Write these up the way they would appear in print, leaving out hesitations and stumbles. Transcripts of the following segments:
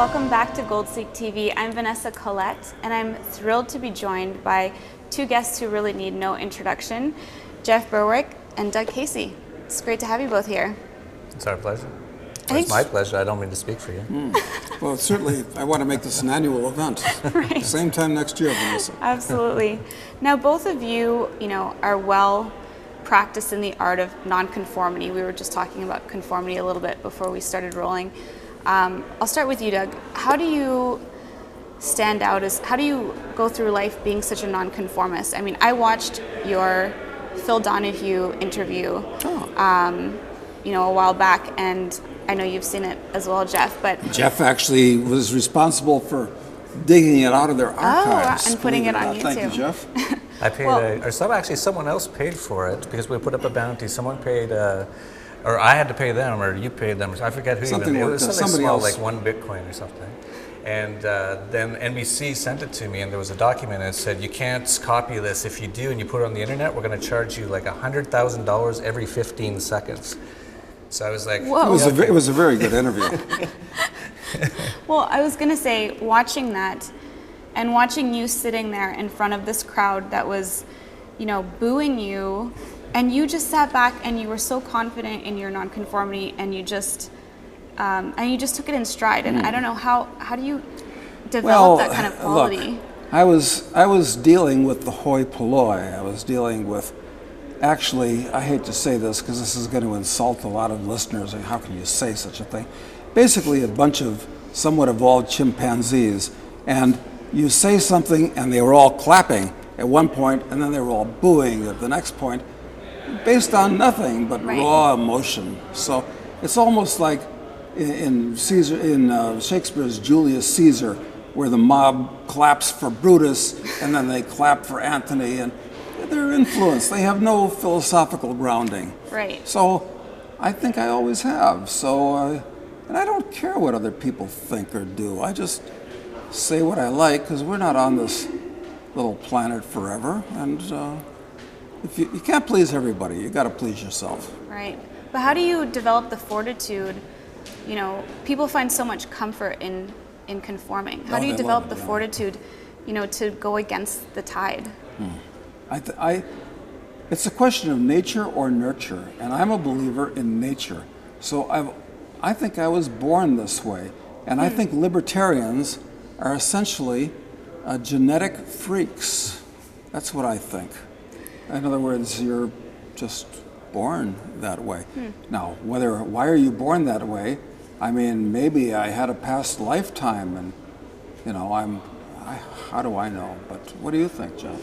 welcome back to GoldSeek TV. I'm Vanessa Collette, and I'm thrilled to be joined by two guests who really need no introduction, Jeff Berwick and Doug Casey. It's great to have you both here. It's our pleasure. It's my pleasure. I don't mean to speak for you. Well, certainly, I want to make this an annual event. Right. Same time next year, Vanessa. Absolutely. Now, both of you, are well practiced in the art of nonconformity. We were just talking about conformity a little bit before we started rolling. I'll start with you, Doug. How do you stand out how do you go through life being such a nonconformist? I mean, I watched your Phil Donahue interview, a while back, and I know you've seen it as well, Jeff. But Jeff actually was responsible for digging it out of their archives. And putting it on YouTube. Thank you, Jeff. I paid, someone else paid for it because we put up a bounty. Someone paid, or I had to pay them, or you paid them. I forget who Something even. It like was that. something Somebody small, else. like 1 Bitcoin or something. And then NBC sent it to me, and there was a document that said, you can't copy this. If you do and you put it on the internet, we're going to charge you like $100,000 every 15 seconds. So I was like, whoa. It was a very good interview. Well, I was going to say, watching that and watching you sitting there in front of this crowd that was, booing you, and you just sat back and you were so confident in your nonconformity, and you just took it in stride. And I don't know, how do you develop that kind of quality? Look, I was dealing with the hoi polloi. I was dealing with, actually, I hate to say this because this is going to insult a lot of listeners. And how can you say such a thing? Basically, a bunch of somewhat evolved chimpanzees, and you say something and they were all clapping at one point, and then they were all booing at the next point, based on nothing but raw emotion. So it's almost like in Shakespeare's Julius Caesar, where the mob claps for Brutus and then they clap for Antony, and they're influenced. They have no philosophical grounding. Right. So I think I always have. So, and I don't care what other people think or do. I just say what I like, because we're not on this little planet forever. And if you can't please everybody, you got to please yourself. Right. But how do you develop the fortitude? People find so much comfort in conforming. How do you develop the fortitude, to go against the tide? It's a question of nature or nurture, and I'm a believer in nature. So I think I was born this way, and I think libertarians are essentially genetic freaks. That's what I think. In other words, you're just born that way. Now, why are you born that way? I mean, maybe I had a past lifetime, and how do I know? But what do you think, Jeff?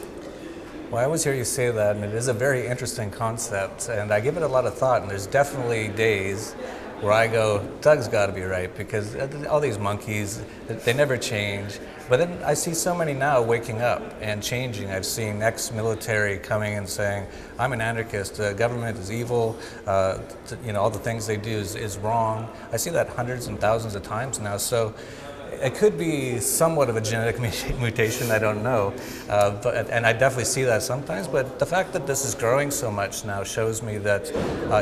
well, I always hear you say that, and it is a very interesting concept, and I give it a lot of thought, and there's definitely days where I go, Doug's got to be right, because all these monkeys, they never change. But then I see so many now waking up and changing. I've seen ex-military coming and saying, I'm an anarchist, the government is evil, all the things they do is wrong. I see that hundreds and thousands of times now. So it could be somewhat of a genetic mutation, I don't know. And I definitely see that sometimes, but the fact that this is growing so much now shows me that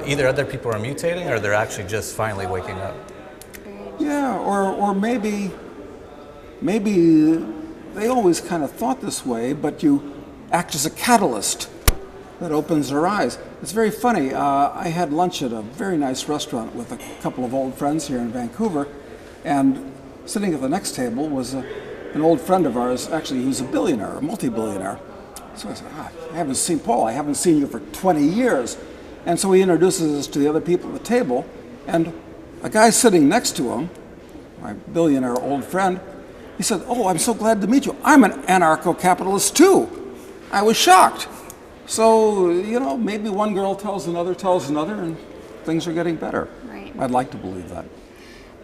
either other people are mutating or they're actually just finally waking up. Yeah, or maybe they always kind of thought this way, but you act as a catalyst that opens their eyes. It's very funny. I had lunch at a very nice restaurant with a couple of old friends here in Vancouver, and sitting at the next table was an old friend of ours, actually, who's a billionaire, a multi-billionaire. So I said, I haven't seen you for 20 years. And so he introduces us to the other people at the table, and a guy sitting next to him, my billionaire old friend, he said, oh, I'm so glad to meet you. I'm an anarcho-capitalist too. I was shocked. So, maybe one girl tells another, and things are getting better. Right. I'd like to believe that.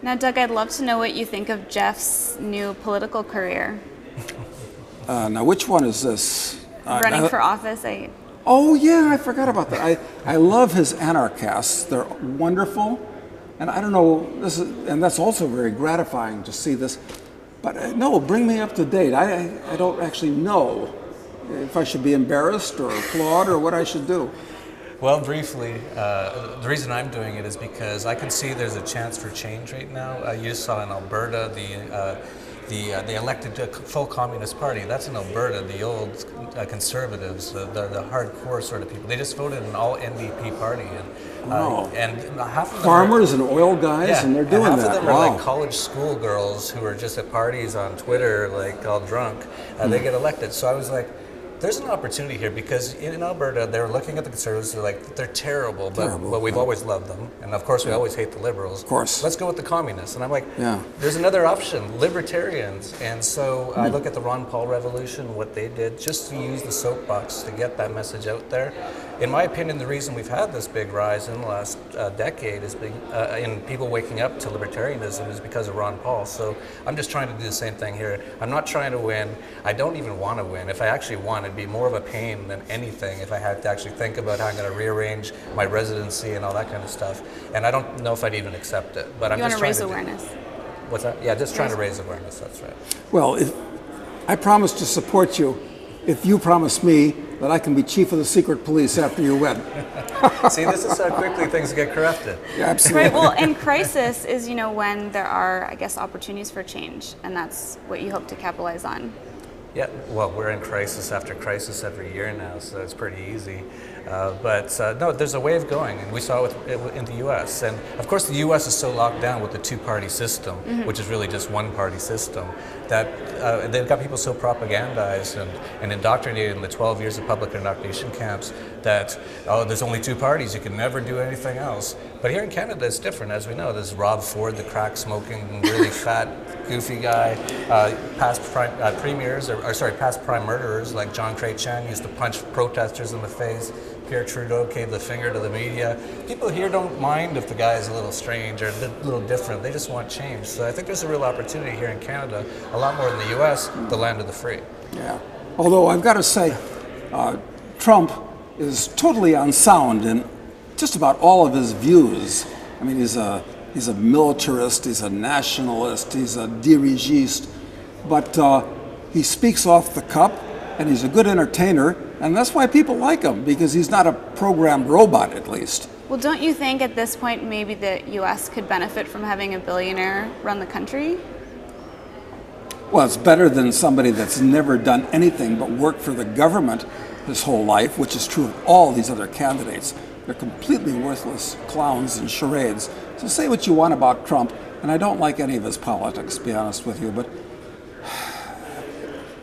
Now, Doug, I'd love to know what you think of Jeff's new political career. Now, which one is this? Running for office. Oh, yeah, I forgot about that. I love his Anarchasts. They're wonderful. And I don't know, and that's also very gratifying to see this. But no, bring me up to date. I don't actually know if I should be embarrassed or applaud or what I should do. Well, briefly, the reason I'm doing it is because I can see there's a chance for change right now. You just saw in Alberta they elected a full communist party. That's in Alberta. The old conservatives, the hardcore sort of people, they just voted an all NDP party, and half of them farmers and oil guys, and they're doing half that. Half of them are like college school girls who are just at parties on Twitter, like all drunk. They get elected. So I was like, there's an opportunity here, because in Alberta, they're looking at the Conservatives, they're like, they're terrible, but we've always loved them. And of course, we always hate the Liberals. Of course. Let's go with the Communists. And I'm like, there's another option, Libertarians. And so I look at the Ron Paul revolution, what they did, just to use the soapbox to get that message out there. In my opinion, the reason we've had this big rise in the last decade is in people waking up to libertarianism is because of Ron Paul. So I'm just trying to do the same thing here. I'm not trying to win. I don't even want to win. If I actually won, it'd be more of a pain than anything if I had to actually think about how I'm going to rearrange my residency and all that kind of stuff. And I don't know if I'd even accept it. But I'm just trying to raise awareness. What's that? Yeah, just trying to raise awareness. That's right. Well, I promise to support you if you promise me that I can be chief of the secret police after you win. See, this is how quickly things get corrupted. Yeah, absolutely. Right. Well, and crisis is, when there are, I guess, opportunities for change, and that's what you hope to capitalize on. Yeah, well, we're in crisis after crisis every year now, so it's pretty easy. But no, there's a way of going, and we saw it in the U.S. And of course, the U.S. is so locked down with the two-party system, which is really just one-party system, that they've got people so propagandized and indoctrinated in the 12 years of public indoctrination camps that, there's only two parties, you can never do anything else. But here in Canada, it's different, as we know. There's Rob Ford, the crack-smoking, really fat, goofy guy, past prime murderers like John Cray-Chan used to punch protesters in the face. Pierre Trudeau gave the finger to the media. People here don't mind if the guy is a little strange or a little different. They just want change. So I think there's a real opportunity here in Canada, a lot more than the U.S., the land of the free. Yeah. Although I've got to say, Trump is totally unsound in just about all of his views. I mean, he's a militarist, he's a nationalist, he's a dirigiste, but he speaks off the cup, and he's a good entertainer, and that's why people like him, because he's not a programmed robot, at least. Well, don't you think at this point maybe the U.S. could benefit from having a billionaire run the country? Well, it's better than somebody that's never done anything but work for the government his whole life, which is true of all these other candidates. They're completely worthless clowns and charades. So say what you want about Trump, and I don't like any of his politics, to be honest with you, but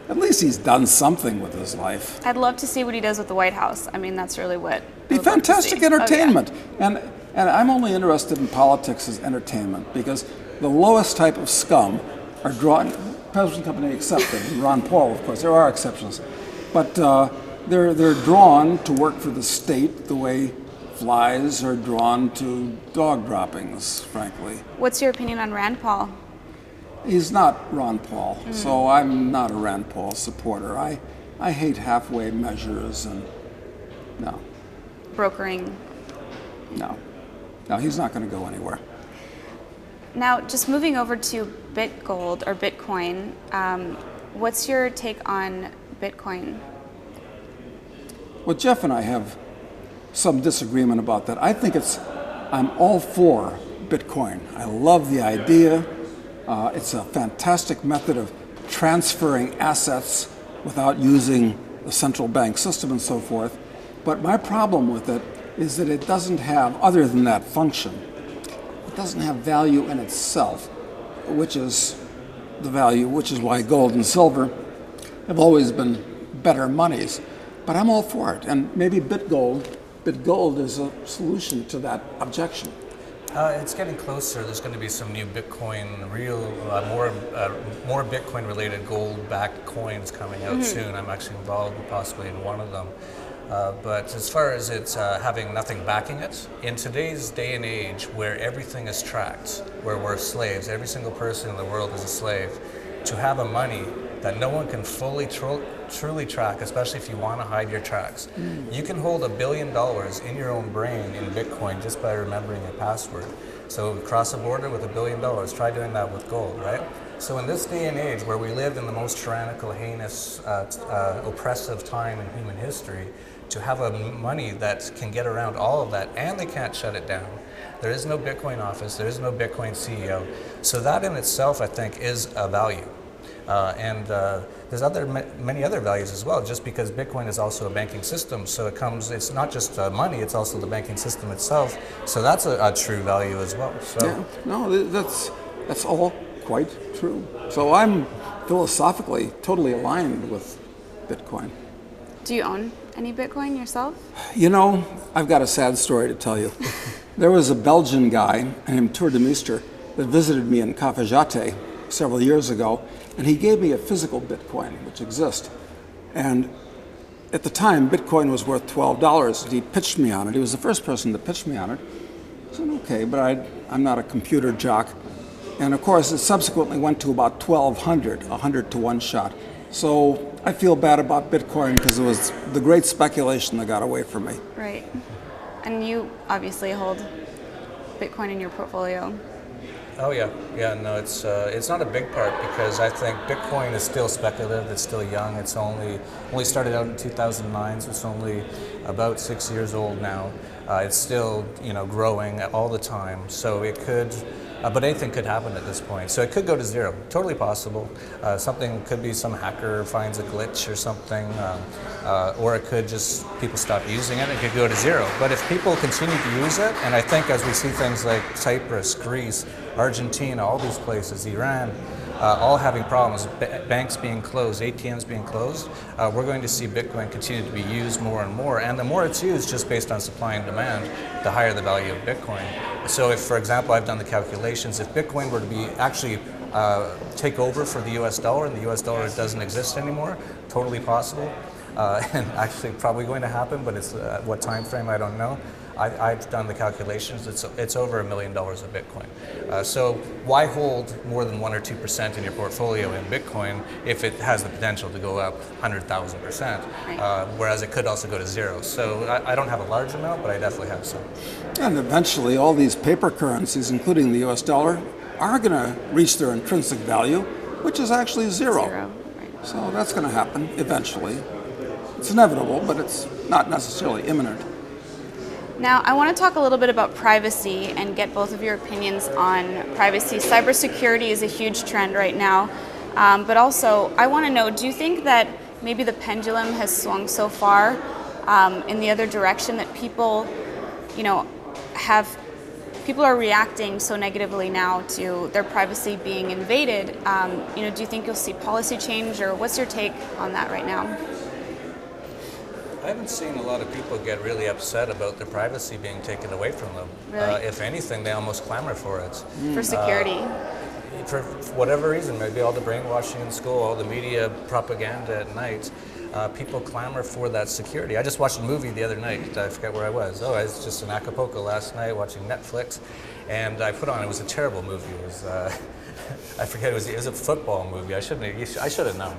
at least he's done something with his life. I'd love to see what he does with the White House. I mean, that's really what be fantastic entertainment. Oh, yeah. And I'm only interested in politics as entertainment, because the lowest type of scum are drawn, present company accepted, and Ron Paul, of course, there are exceptions, but they're drawn to work for the state the way flies are drawn to dog droppings, frankly. What's your opinion on Rand Paul? He's not Ron Paul, so I'm not a Rand Paul supporter. I hate halfway measures and no. Brokering? No, he's not going to go anywhere. Now, just moving over to BitGold or Bitcoin, what's your take on Bitcoin? Well, Jeff and I have some disagreement about that. I think I'm all for Bitcoin. I love the idea. It's a fantastic method of transferring assets without using the central bank system and so forth. But my problem with it is that it doesn't have, other than that function, it doesn't have value in itself, which is the value, which is why gold and silver have always been better monies. But I'm all for it, and maybe BitGold is a solution to that objection. It's getting closer. There's going to be some new Bitcoin, more Bitcoin-related gold-backed coins coming out soon. I'm actually involved possibly in one of them. But as far as it's having nothing backing it, in today's day and age where everything is tracked, where we're slaves, every single person in the world is a slave, to have a money that no one can fully truly track, especially if you want to hide your tracks. You can hold $1 billion in your own brain in Bitcoin just by remembering your password. So cross a border with $1 billion, try doing that with gold, right? So in this day and age where we live in the most tyrannical, heinous, oppressive time in human history, to have a money that can get around all of that, and they can't shut it down. There is no Bitcoin office, there is no Bitcoin CEO. So that in itself, I think, is a value. There's many other values as well, just because Bitcoin is also a banking system. So it's not just money, it's also the banking system itself. So that's a true value as well. So. Yeah, no, that's all quite true. So I'm philosophically totally aligned with Bitcoin. Do you own any Bitcoin yourself? You know, I've got a sad story to tell you. There was a Belgian guy named Tour de Meester that visited me in Cafajate several years ago, and he gave me a physical Bitcoin, which exists. And at the time, Bitcoin was worth $12, and he pitched me on it. He was the first person to pitch me on it. I said, okay, but I'm not a computer jock. And of course, it subsequently went to about 1,200, 100 to 1 shot. So I feel bad about Bitcoin because it was the great speculation that got away from me. Right. And you obviously hold Bitcoin in your portfolio. Oh yeah, no, it's not a big part because I think Bitcoin is still speculative. It's still young. It's only started out in 2009, so it's only about 6 years old now. It's still growing all the time. So it could, but anything could happen at this point. So it could go to zero. Totally possible. Something could be some hacker finds a glitch or something, or it could just people stop using it. It could go to zero. But if people continue to use it, and I think as we see things like Cyprus, Greece, Argentina, all these places, Iran, all having problems, banks being closed, ATMs being closed, we're going to see Bitcoin continue to be used more and more. And the more it's used, just based on supply and demand, the higher the value of Bitcoin. So if, for example, I've done the calculations, if Bitcoin were to be actually take over for the US dollar and the US dollar doesn't exist anymore, totally possible, and actually probably going to happen, but it's what time frame, I don't know. I've done the calculations. It's over $1 million of Bitcoin. So why hold more than 1 or 2% in your portfolio in Bitcoin if it has the potential to go up 100,000%? Whereas it could also go to zero. So I don't have a large amount, but I definitely have some. And eventually, all these paper currencies, including the U.S. dollar, are going to reach their intrinsic value, which is actually zero. Right. So that's going to happen eventually. It's inevitable, but it's not necessarily imminent. Now, I want to talk a little bit about privacy and get both of your opinions on privacy. Cybersecurity is a huge trend right now, but also I want to know, do you think that maybe the pendulum has swung so far in the other direction that people, people are reacting so negatively now to their privacy being invaded? Do you think you'll see policy change, or what's your take on that right now? I haven't seen a lot of people get really upset about their privacy being taken away from them. Really? If anything, they almost clamor for it. For security? For whatever reason, maybe all the brainwashing in school, all the media propaganda at night, people clamor for that security. I just watched a movie the other night. I forget where I was. I was just in Acapulco last night watching Netflix, and I put on, it was a terrible movie. It was, I forget, it was a football movie. I should have known.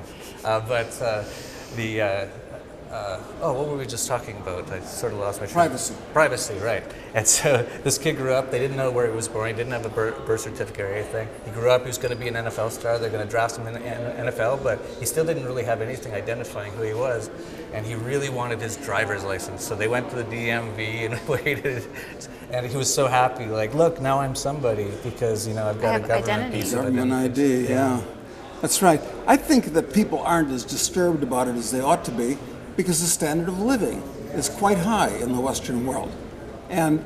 What were we just talking about? I sort of lost my train. Privacy, right. And so this kid grew up, they didn't know where he was born, he didn't have a birth certificate or anything. He grew up, he was going to be an NFL star, they're going to draft him in the NFL, but he still didn't really have anything identifying who he was. And he really wanted his driver's license. So they went to the DMV and waited. And he was so happy, like, look, now I'm somebody because, I've got a government piece of identity. Government ID, yeah. That's right. I think that people aren't as disturbed about it as they ought to be, because the standard of living is quite high in the Western world. And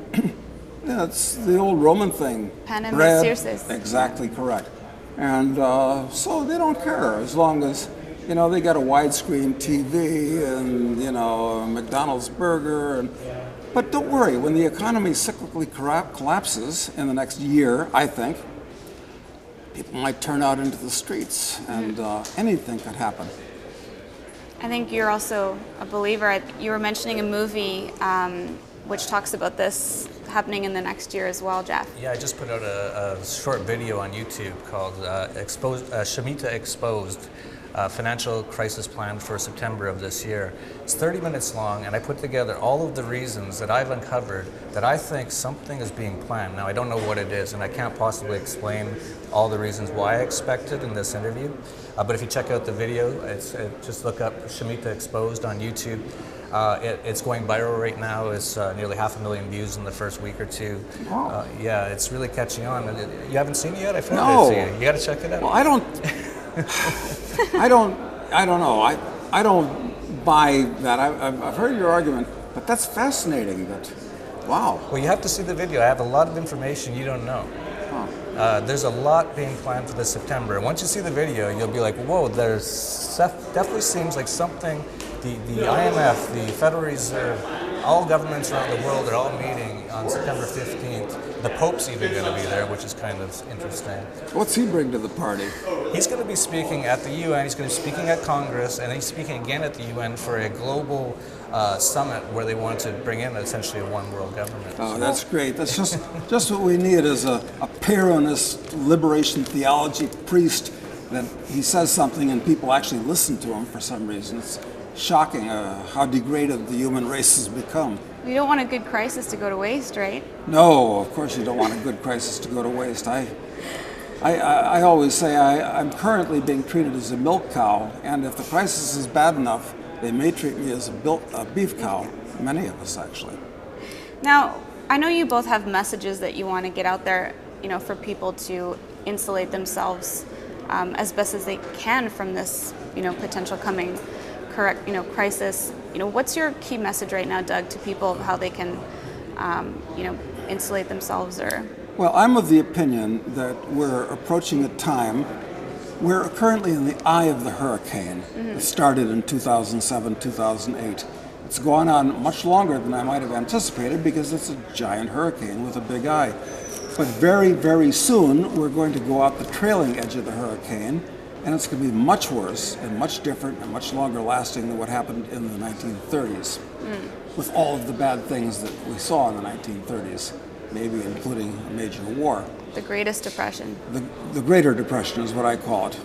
it's the old Roman thing. Panem bread, circenses. exactly correct. And so they don't care as long as, they got a widescreen TV and, a McDonald's burger. But don't worry, when the economy cyclically collapses in the next year, I think, people might turn out into the streets and anything could happen. I think you're also a believer. You were mentioning a movie which talks about this happening in the next year as well, Jeff. Yeah, I just put out a short video on YouTube called Shemitah Exposed, Financial Crisis Plan for September of this year. It's 30 minutes long, and I put together all of the reasons that I've uncovered that I think something is being planned. Now, I don't know what it is, and I can't possibly explain all the reasons why I expect it in this interview. But if you check out the video, just look up Shemitah Exposed on YouTube. It's going viral right now. It's nearly 500,000 views in the first week or two. Wow. Yeah, it's really catching on. And you haven't seen it yet? I No. forwarded it to you. You got to check it out. Well, I don't know. I don't buy that. I've heard your argument, but that's fascinating. Wow. Well, you have to see the video. I have a lot of information you don't know. Huh. There's a lot being planned for this September. And once you see the video, you'll be like, whoa, definitely seems like something. The IMF, the Federal Reserve, all governments around the world are all meeting on September 15th. The Pope's even going to be there, which is kind of interesting. What's he bring to the party? He's going to be speaking at the UN, he's going to be speaking at Congress, and he's speaking again at the UN for a global summit where they want to bring in essentially a one world government. Oh, that's great. That's just what we need is a Pyrrhonist liberation theology priest that he says something and people actually listen to him for some reason. It's shocking how degraded the human race has become. You don't want a good crisis to go to waste, right? No, of course you don't want a good crisis to go to waste. I always say I'm currently being treated as a milk cow, and if the crisis is bad enough, they may treat me as a beef cow. Many of us, actually. Now, I know you both have messages that you want to get out there, for people to insulate themselves as best as they can from this, potential coming crisis. What's your key message right now, Doug, to people of how they can, insulate themselves or? Well, I'm of the opinion that we're approaching a time. We're currently in the eye of the hurricane. It started in 2007, 2008. It's gone on much longer than I might have anticipated because it's a giant hurricane with a big eye. But very, very soon, we're going to go out the trailing edge of the hurricane, and it's going to be much worse and much different and much longer lasting than what happened in the 1930s, with all of the bad things that we saw in the 1930s, maybe including a major war. The Greatest Depression. The Greater Depression is what I call it.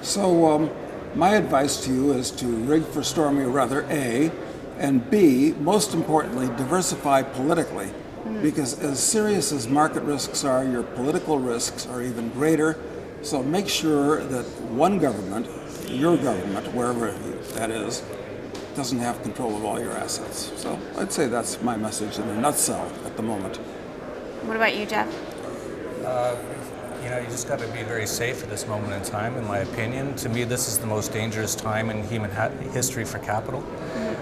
So my advice to you is to rig for stormy weather, A, and B, most importantly, diversify politically. Because as serious as market risks are, your political risks are even greater. So make sure that one government, your government, wherever that is, doesn't have control of all your assets. So I'd say that's my message in a nutshell at the moment. What about you, Jeff? You just got to be very safe at this moment in time, in my opinion. To me, this is the most dangerous time in human history for capital.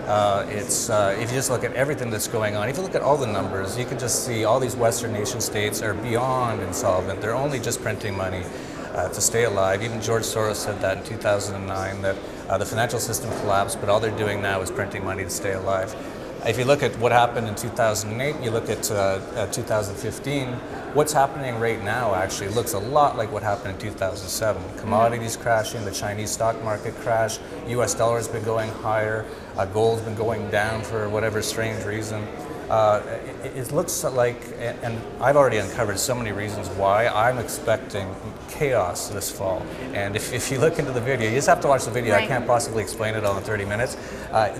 If you just look at everything that's going on, if you look at all the numbers, you can just see all these Western nation states are beyond insolvent. They're only just printing money to stay alive. Even George Soros said that in 2009, that the financial system collapsed, but all they're doing now is printing money to stay alive. If you look at what happened in 2008, you look at 2015, what's happening right now actually looks a lot like what happened in 2007. Commodities crashing, the Chinese stock market crashed, US dollar's been going higher, gold's been going down for whatever strange reason. It looks like, and I've already uncovered so many reasons why I'm expecting chaos this fall. And if you look into the video, you just have to watch the video. Right. I can't possibly explain it all in 30 minutes.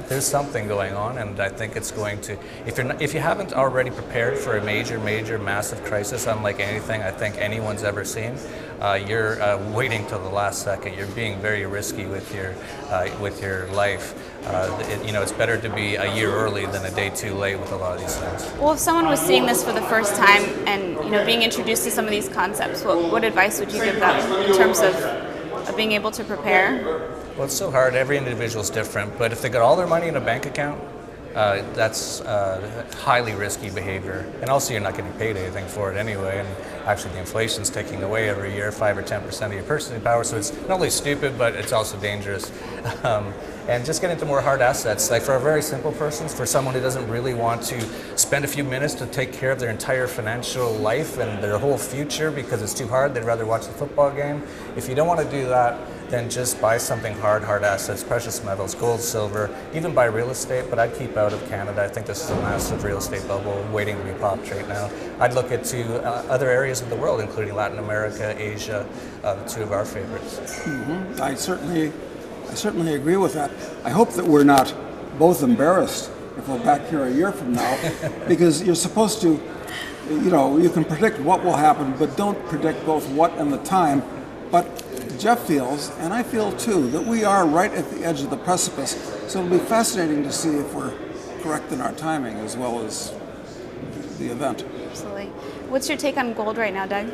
There's something going on, and I think it's going to, if you haven't already prepared for a major, massive crisis, unlike anything I think anyone's ever seen, you're waiting till the last second. You're being very risky with your life. It's better to be a year early than a day too late with a lot of these things. Well, if someone was seeing this for the first time and being introduced to some of these concepts, what advice would you give them in terms of being able to prepare? Well, it's so hard. Every individual is different, but if they got all their money in a bank account, that's highly risky behavior. And also, you're not getting paid anything for it anyway. And actually, the inflation's taking away every year 5 or 10% of your purchasing power. So it's not only stupid, but it's also dangerous. And just get into more hard assets. Like for a very simple person, for someone who doesn't really want to spend a few minutes to take care of their entire financial life and their whole future because it's too hard, they'd rather watch the football game. If you don't want to do that, then just buy something hard assets, precious metals, gold, silver, even buy real estate, but I'd keep out of Canada. I think this is a massive real estate bubble waiting to be popped right now. I'd look into other areas of the world, including Latin America, Asia, two of our favorites. Mm-hmm. I certainly agree with that. I hope that we're not both embarrassed if we're back here a year from now, because you're supposed to, you can predict what will happen, but don't predict both what and the time. But Jeff feels, and I feel too, that we are right at the edge of the precipice. So it'll be fascinating to see if we're correct in our timing as well as the event. Absolutely. What's your take on gold right now, Doug?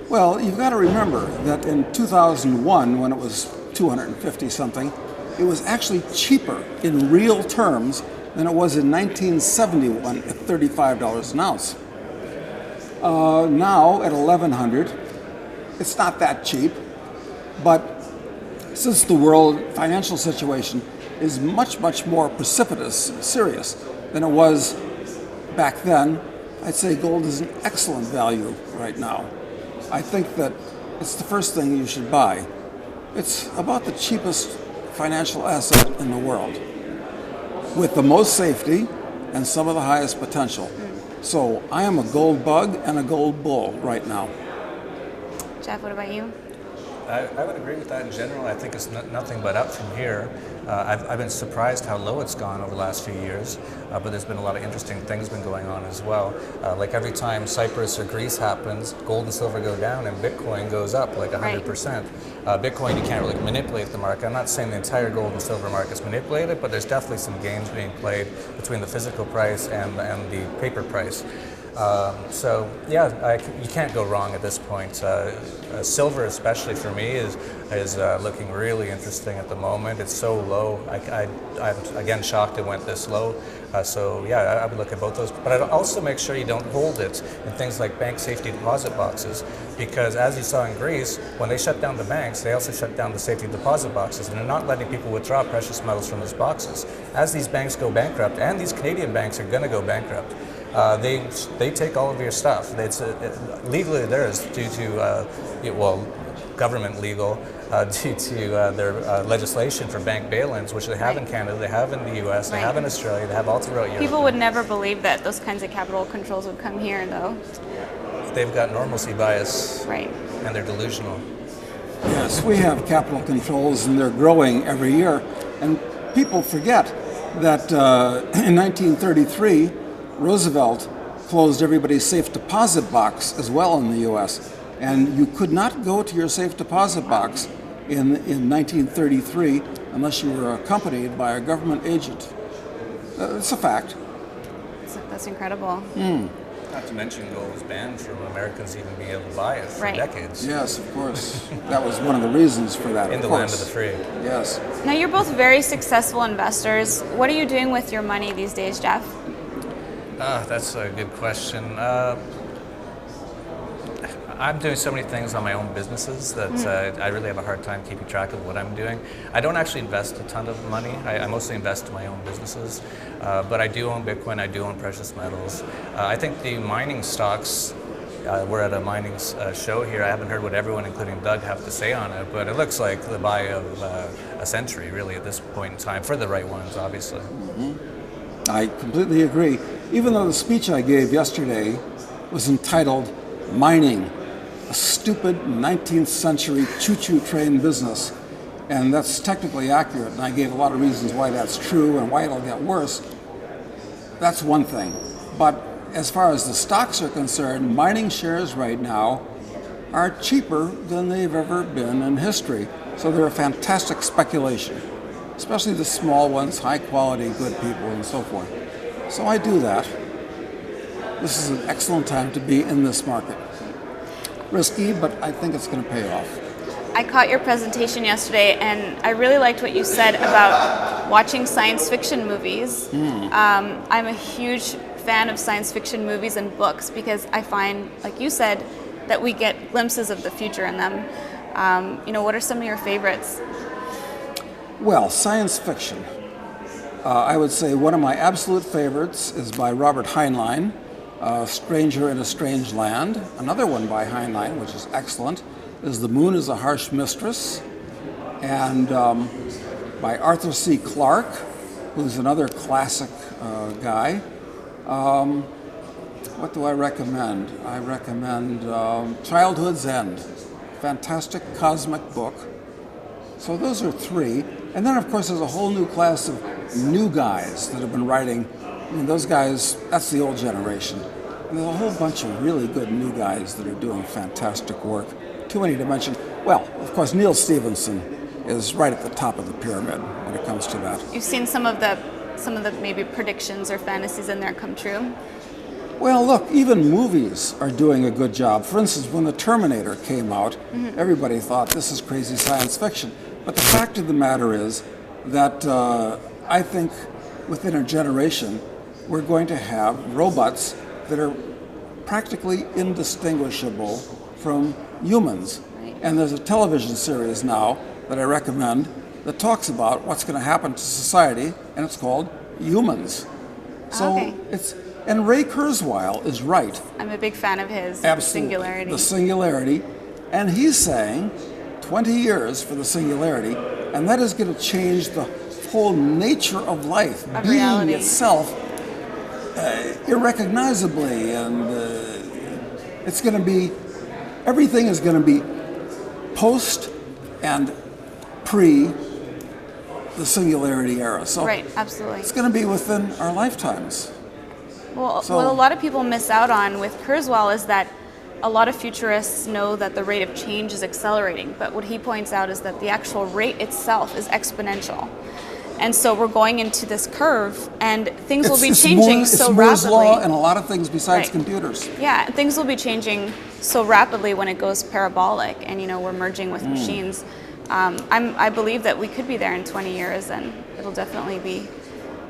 Well, you've got to remember that in 2001, when it was 250 something, it was actually cheaper in real terms than it was in 1971 at $35 an ounce. Now at 1100, it's not that cheap, but since the world financial situation is much, much more precipitous, serious than it was back then, I'd say gold is an excellent value right now. I think that it's the first thing you should buy. It's about the cheapest financial asset in the world, with the most safety and some of the highest potential. So I am a gold bug and a gold bull right now. Jeff, what about you? I would agree with that in general. I think it's nothing but up from here. I've been surprised how low it's gone over the last few years, but there's been a lot of interesting things been going on as well. Like every time Cyprus or Greece happens, gold and silver go down and Bitcoin goes up like 100%. Bitcoin, you can't really manipulate the market. I'm not saying the entire gold and silver market's manipulated, but there's definitely some games being played between the physical price and the paper price. So yeah, you can't go wrong at this point. Silver, especially for me, is looking really interesting at the moment. It's so low. I'm again shocked it went this low. So yeah, I would look at both those. But I'd also make sure you don't hold it in things like bank safety deposit boxes, because as you saw in Greece, when they shut down the banks, they also shut down the safety deposit boxes, and they're not letting people withdraw precious metals from those boxes. As these banks go bankrupt, and these Canadian banks are going to go bankrupt, they take all of your stuff. It's legally theirs due to government legal due to their legislation for bank bail-ins, which they have in Canada, they have in the U.S., they have in Australia, they have all throughout Europe. People would never believe that those kinds of capital controls would come here, though. They've got normalcy bias, right? And they're delusional. Yes, we have capital controls, and they're growing every year. And people forget that in 1933. Roosevelt closed everybody's safe deposit box as well in the U.S. And you could not go to your safe deposit box in 1933 unless you were accompanied by a government agent. It's a fact. That's incredible. Not to mention gold was banned from Americans even being able to buy it for decades. Yes, of course. That was one of the reasons for that. In the land of the free. Yes. Now you're both very successful investors. What are you doing with your money these days, Jeff? That's a good question. I'm doing so many things on my own businesses that I really have a hard time keeping track of what I'm doing. I don't actually invest a ton of money. I mostly invest in my own businesses, but I do own Bitcoin, I do own precious metals. I think the mining stocks, we're at a mining show here. I haven't heard what everyone, including Doug, have to say on it, but it looks like the buy of a century, really, at this point in time, for the right ones, obviously. I completely agree. Even though the speech I gave yesterday was entitled Mining, a Stupid 19th Century Choo-Choo Train Business, and that's technically accurate, and I gave a lot of reasons why that's true and why it'll get worse, that's one thing. But as far as the stocks are concerned, mining shares right now are cheaper than they've ever been in history. So they're a fantastic speculation, especially the small ones, high quality, good people, and so forth. So I do that. This is an excellent time to be in this market. Risky, but I think it's going to pay off. I caught your presentation yesterday, and I really liked what you said about watching science fiction movies. I'm a huge fan of science fiction movies and books because I find, like you said, that we get glimpses of the future in them. What are some of your favorites? Well, science fiction. I would say one of my absolute favorites is by Robert Heinlein, Stranger in a Strange Land. Another one by Heinlein, which is excellent, is The Moon is a Harsh Mistress. And by Arthur C. Clarke, who's another classic guy. What do I recommend? I recommend Childhood's End. Fantastic cosmic book. So those are three. And then, of course, there's a whole new class of new guys that have been writing. I mean, those guys, that's the old generation. And there's a whole bunch of really good new guys that are doing fantastic work. Too many to mention. Well, of course, Neil Stephenson is right at the top of the pyramid when it comes to that. You've seen some of the some of the maybe predictions or fantasies in there come true? Well, look, even movies are doing a good job. For instance, when The Terminator came out, everybody thought this is crazy science fiction. But the fact of the matter is that I think within a generation, we're going to have robots that are practically indistinguishable from humans. Right. And there's a television series now that I recommend that talks about what's going to happen to society, and it's called Humans. So Okay. and Ray Kurzweil is right. I'm a big fan of his. Absolutely. Singularity. The singularity. And he's saying 20 years for the singularity, and that is going to change the whole nature of life, Of being reality. itself irrecognizably, and it's going to be, everything is going to be post and pre the singularity era. So Right, absolutely. it's going to be within our lifetimes. Well, So- what a lot of people miss out on with Kurzweil is that a lot of futurists know that the rate of change is accelerating, but what he points out is that the actual rate itself is exponential. And so we're going into this curve, and things will be It's changing Moore- so it's Moore's rapidly. law and a lot of things besides Right. computers. Yeah, things will be changing so rapidly when it goes parabolic, and we're merging with machines. I believe that we could be there in 20 years, and it'll definitely be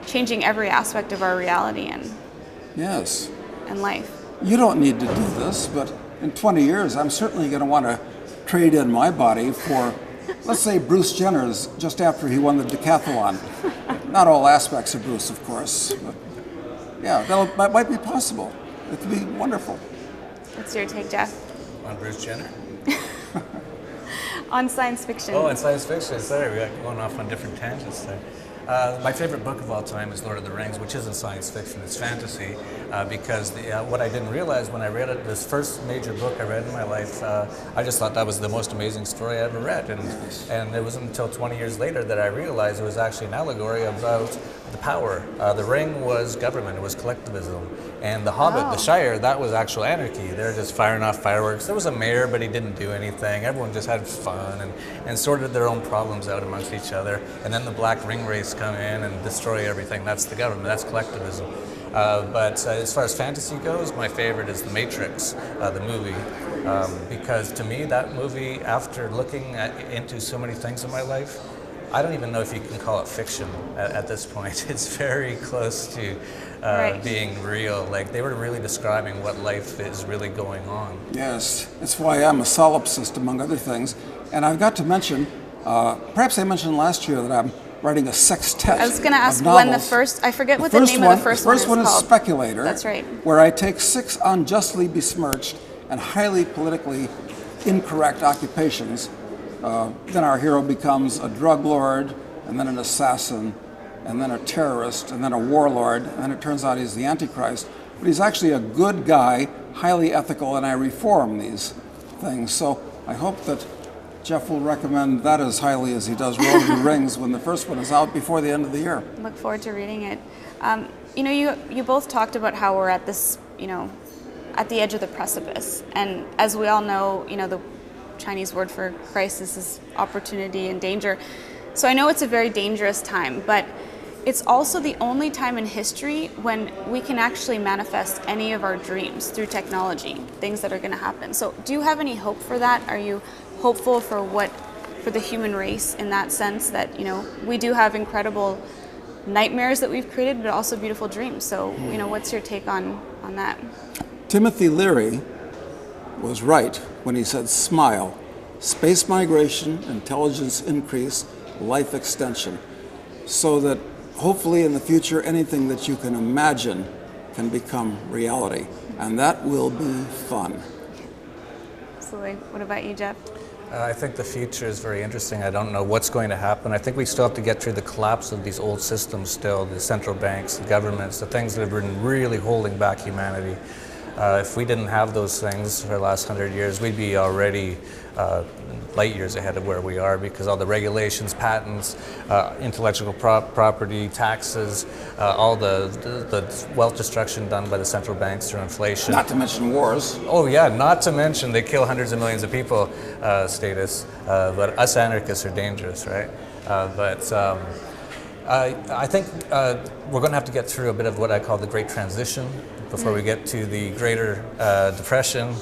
changing every aspect of our reality Yes. and life. You don't need to do this, but in 20 years, I'm certainly going to want to trade in my body for, let's say, Bruce Jenner's just after he won the decathlon. Not all aspects of Bruce, of course, but yeah, that might be possible. It could be wonderful. What's your take, Jeff? On Bruce Jenner? On science fiction. Oh, and science fiction. Sorry, we got going off on different tangents there. My favorite book of all time is Lord of the Rings, which isn't science fiction, it's fantasy, because what I didn't realize when I read it, this first major book I read in my life, I just thought that was the most amazing story I ever read. And it wasn't until 20 years later that I realized it was actually an allegory about the power. The ring was government, it was collectivism. And the Hobbit, the Shire, that was actual anarchy. They're just firing off fireworks. There was a mayor, but he didn't do anything. Everyone just had fun and sorted their own problems out amongst each other. And then the Black Ring Race come in and destroy everything. That's the government, that's collectivism. But as far as fantasy goes, my favorite is The Matrix, the movie. Because to me, that movie, after looking into so many things in my life, I don't even know if you can call it fiction at this point. It's very close to Right. being real. Like, they were really describing what life is really going on. Yes, that's why I'm a solipsist, among other things. And I've got to mention, perhaps I mentioned last year that I'm writing a sextet. I was going to ask of when the novels. first, I forget what the name of the first one is one is called. Speculator. That's right. Where I take 6 unjustly besmirched and highly politically incorrect occupations. Then our hero becomes a drug lord, and then an assassin, and then a terrorist, and then a warlord, and then it turns out he's the Antichrist. But he's actually a good guy, highly ethical, and I reform these things. So I hope that Jeff will recommend that as highly as he does Lord of the Rings when the first one is out before the end of the year. Look forward to reading it. You both talked about how we're at this, at the edge of the precipice. And as we all know, the Chinese word for crisis is opportunity and danger. So I know it's a very dangerous time, but it's also the only time in history when we can actually manifest any of our dreams through technology, things that are going to happen. So do you have any hope for that? Are you hopeful for the human race in that sense that, we do have incredible nightmares that we've created, but also beautiful dreams. So, what's your take on that? Timothy Leary was right when he said, smile, space migration, intelligence increase, life extension, so that hopefully in the future anything that you can imagine can become reality, and that will be fun. Absolutely. What about you, Jeff? I think the future is very interesting. I don't know what's going to happen. I think we still have to get through the collapse of these old systems still, the central banks, the governments, the things that have been really holding back humanity. If we didn't have those things for the last 100 years, we'd be already light years ahead of where we are, because all the regulations, patents, intellectual property, taxes, all the wealth destruction done by the central banks through inflation. Not to mention wars. Oh yeah, not to mention they kill hundreds of millions of people but us anarchists are dangerous, right? I think we're going to have to get through a bit of what I call the Great Transition before we get to the Greater Depression,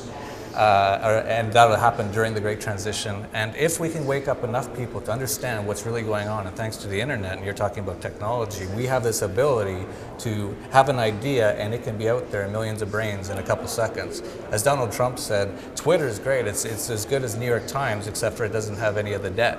and that'll happen during the Great Transition. And if we can wake up enough people to understand what's really going on, and thanks to the internet, and you're talking about technology, we have this ability to have an idea and it can be out there in millions of brains in a couple seconds. As Donald Trump said, Twitter is great, it's as good as New York Times, except for it doesn't have any of the debt.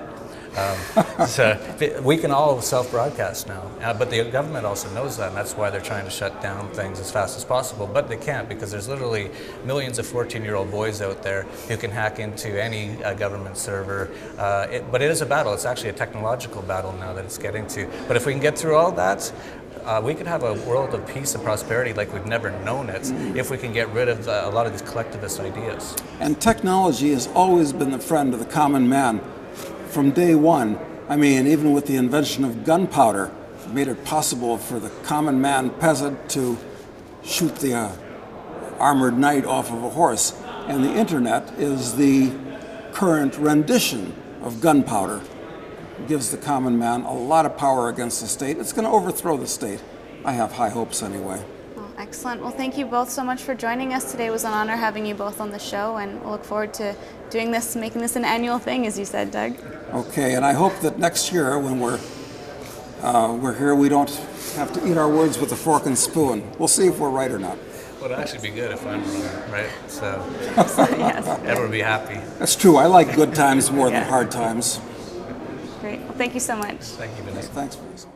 So we can all self-broadcast now, but the government also knows that, and that's why they're trying to shut down things as fast as possible. But they can't, because there's literally millions of 14-year-old boys out there who can hack into any government server. But it is a battle. It's actually a technological battle now that it's getting to. But if we can get through all that, we could have a world of peace and prosperity like we've never known it if we can get rid of a lot of these collectivist ideas. And technology has always been the friend of the common man. From day one, I mean, even with the invention of gunpowder, it made it possible for the common man peasant to shoot the armored knight off of a horse. And the internet is the current rendition of gunpowder. It gives the common man a lot of power against the state. It's going to overthrow the state. I have high hopes anyway. Well, excellent. Well, thank you both so much for joining us today. It was an honor having you both on the show, and we'll look forward to doing this, making this an annual thing, as you said, Doug. Okay, and I hope that next year, when we're here, we don't have to eat our words with a fork and spoon. We'll see if we're right or not. Well, it'd actually be good if I'm wrong, right? So yes. Everyone would be happy. That's true. I like good times more than hard times. Great. Well, thank you so much. Thank you, Vanessa. Thanks, Vanessa.